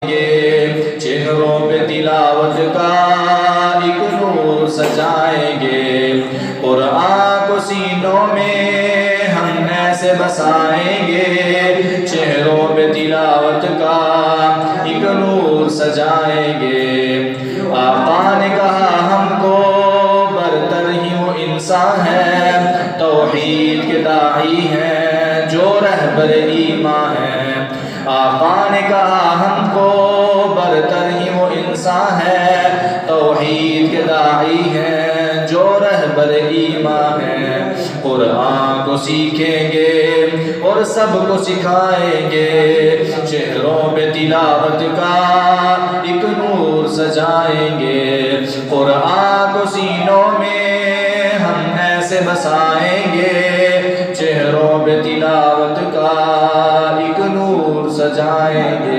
گے، چہروں پہ تلاوت کا ایک نور سجائیں گے، قرآن کو سینوں میں ہم ایسے بسائیں گے، چہروں پہ تلاوت کا ایک نور سجائیں گے۔ آقا نے کہا ہم کو برتر ہی وہ انسان ہے، توحید کے داعی ہیں جو رہبر ایمان ہیں۔ آقا نے کہا ہم کو برتر ہی وہ انسان ہے، توحید کے داعی ہیں جو رہبر ایمان ہیں۔ قرآن کو سیکھیں گے اور سب کو سکھائیں گے، چہروں پہ تلاوت کا ایک نور سجائیں گے، قرآن کو سینوں میں ہم ایسے بسائیں گے، چہروں پہ تلاوت کا ایک نور سجائیں گے۔